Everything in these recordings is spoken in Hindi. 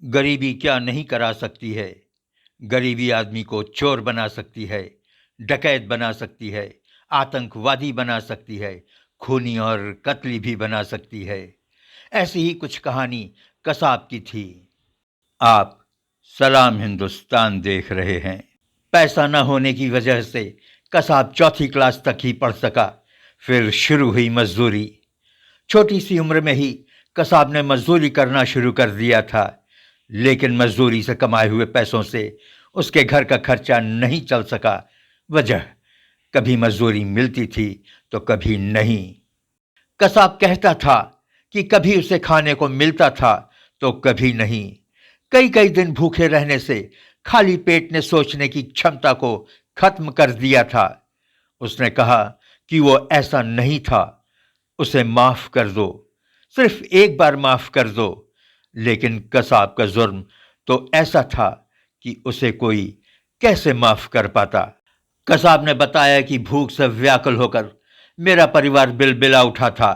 गरीबी क्या नहीं करा सकती है। गरीबी आदमी को चोर बना सकती है, डकैत बना सकती है, आतंकवादी बना सकती है, खूनी और कत्ली भी बना सकती है। ऐसी ही कुछ कहानी कसाब की थी। आप सलाम हिंदुस्तान देख रहे हैं। पैसा न होने की वजह से कसाब चौथी क्लास तक ही पढ़ सका। फिर शुरू हुई मजदूरी। छोटी सी उम्र में ही कसाब ने मजदूरी करना शुरू कर दिया था, लेकिन मजदूरी से कमाए हुए पैसों से उसके घर का खर्चा नहीं चल सका। वजह, कभी मजदूरी मिलती थी तो कभी नहीं। कसाब कहता था कि कभी उसे खाने को मिलता था तो कभी नहीं। कई कई दिन भूखे रहने से खाली पेट ने सोचने की क्षमता को खत्म कर दिया था। उसने कहा कि वो ऐसा नहीं था, उसे माफ कर दो, सिर्फ एक बार माफ कर दो। लेकिन कसाब का जुर्म तो ऐसा था कि उसे कोई कैसे माफ कर पाता। कसाब ने बताया कि भूख से व्याकुल होकर मेरा परिवार बिलबिला उठा था।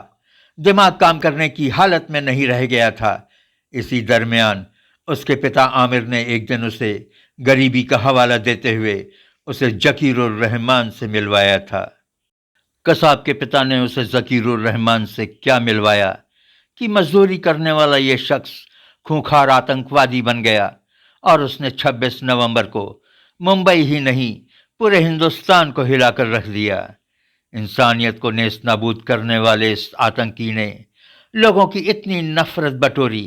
दिमाग काम करने की हालत में नहीं रह गया था। इसी दरमियान उसके पिता आमिर ने एक दिन उसे गरीबी का हवाला देते हुए उसे जकीरुर रहमान से मिलवाया था। कसाब के पिता ने उसे जकीरुर रहमान से क्या मिलवाया कि मजदूरी करने वाला यह शख्स खूंखार आतंकवादी बन गया और उसने 26 नवंबर को मुंबई ही नहीं पूरे हिंदुस्तान को हिलाकर रख दिया। इंसानियत को नेस्त नाबूद करने वाले इस आतंकी ने लोगों की इतनी नफरत बटोरी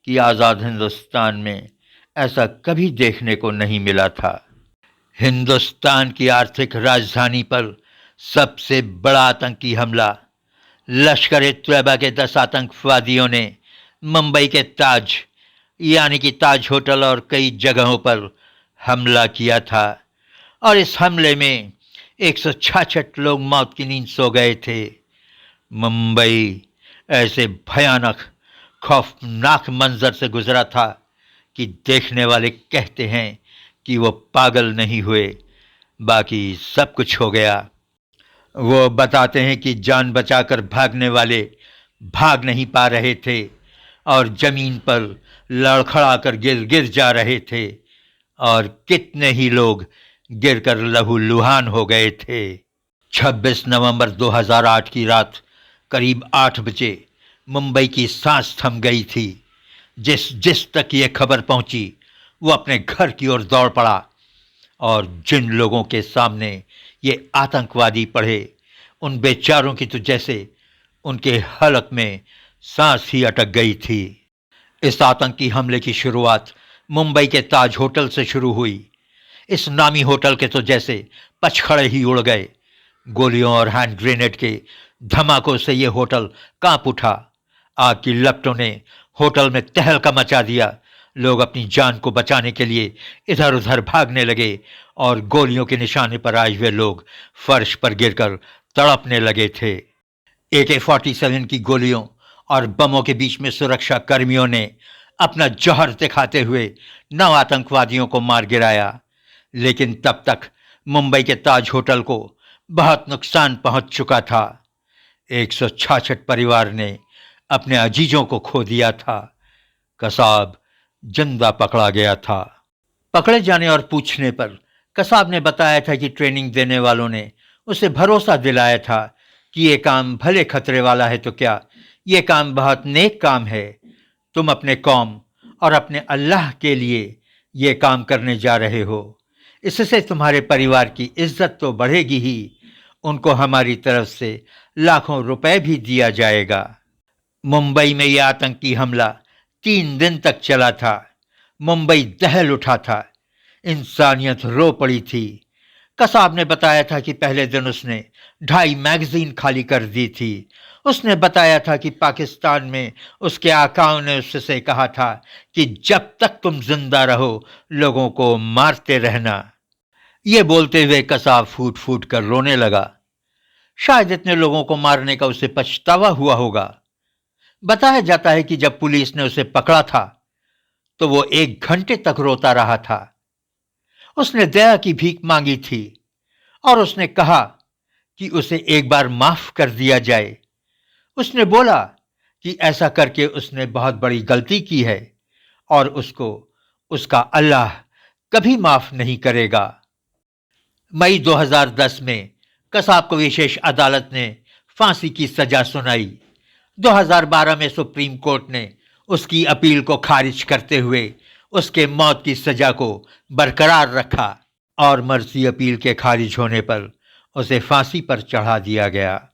कि आज़ाद हिंदुस्तान में ऐसा कभी देखने को नहीं मिला था। हिंदुस्तान की आर्थिक राजधानी पर सबसे बड़ा आतंकी हमला। लश्कर-ए-तैयबा के 10 आतंकवादियों ने मुंबई के ताज यानी कि ताज होटल और कई जगहों पर हमला किया था और इस हमले में 166 लोग मौत की नींद सो गए थे। मुंबई ऐसे भयानक खौफनाक मंजर से गुजरा था कि देखने वाले कहते हैं कि वो पागल नहीं हुए, बाकी सब कुछ हो गया। वो बताते हैं कि जान बचाकर भागने वाले भाग नहीं पा रहे थे और जमीन पर लड़खड़ाकर गिर गिर जा रहे थे और कितने ही लोग गिरकर लहूलुहान हो गए थे। 26 नवंबर 2008 की रात करीब 8 बजे मुंबई की सांस थम गई थी। जिस जिस तक ये खबर पहुंची वो अपने घर की ओर दौड़ पड़ा और जिन लोगों के सामने ये आतंकवादी पड़े उन बेचारों की तो जैसे उनके हलक में सांस ही अटक गई थी। इस आतंकी हमले की शुरुआत मुंबई के ताज होटल से शुरू हुई। इस नामी होटल के तो जैसे पचखड़े ही उड़ गए। गोलियों और हैंड ग्रेनेड के धमाकों से यह होटल कांप उठा। आग की लपटों ने होटल में तहलका मचा दिया। लोग अपनी जान को बचाने के लिए इधर उधर भागने लगे और गोलियों के निशाने पर आए हुए लोग फर्श पर गिरकर तड़पने लगे थे। AK-47 की गोलियों और बमों के बीच में सुरक्षा कर्मियों ने अपना जौहर दिखाते हुए 9 आतंकवादियों को मार गिराया। लेकिन तब तक मुंबई के ताज होटल को बहुत नुकसान पहुंच चुका था। 166 परिवार ने अपने अजीजों को खो दिया था। कसाब जिंदा पकड़ा गया था। पकड़े जाने और पूछने पर कसाब ने बताया था कि ट्रेनिंग देने वालों ने उसे भरोसा दिलाया था कि ये काम भले खतरे वाला है तो क्या, ये काम बहुत नेक काम है। तुम अपने कौम और अपने अल्लाह के लिए ये काम करने जा रहे हो। इससे तुम्हारे परिवार की इज्जत तो बढ़ेगी ही, उनको हमारी तरफ से लाखों रुपए भी दिया जाएगा। मुंबई में यह आतंकी हमला 3 दिन तक चला था। मुंबई दहल उठा था। इंसानियत रो पड़ी थी। कसाब ने बताया था कि पहले दिन उसने 2.5 मैगजीन खाली कर दी थी। उसने बताया था कि पाकिस्तान में उसके आकाओं ने उससे कहा था कि जब तक तुम जिंदा रहो लोगों को मारते रहना। ये बोलते हुए कसाब फूट फूट कर रोने लगा। शायद इतने लोगों को मारने का उसे पछतावा हुआ होगा। बताया जाता है कि जब पुलिस ने उसे पकड़ा था तो वो 1 घंटे तक रोता रहा था। उसने दया की भीख मांगी थी और उसने कहा कि उसे एक बार माफ कर दिया जाए। उसने बोला कि ऐसा करके उसने बहुत बड़ी गलती की है और उसको उसका अल्लाह कभी माफ नहीं करेगा। मई 2010 में कसाब को विशेष अदालत ने फांसी की सजा सुनाई। 2012 में सुप्रीम कोर्ट ने उसकी अपील को खारिज करते हुए उसके मौत की सजा को बरकरार रखा और मर्सी अपील के खारिज होने पर उसे फांसी पर चढ़ा दिया गया।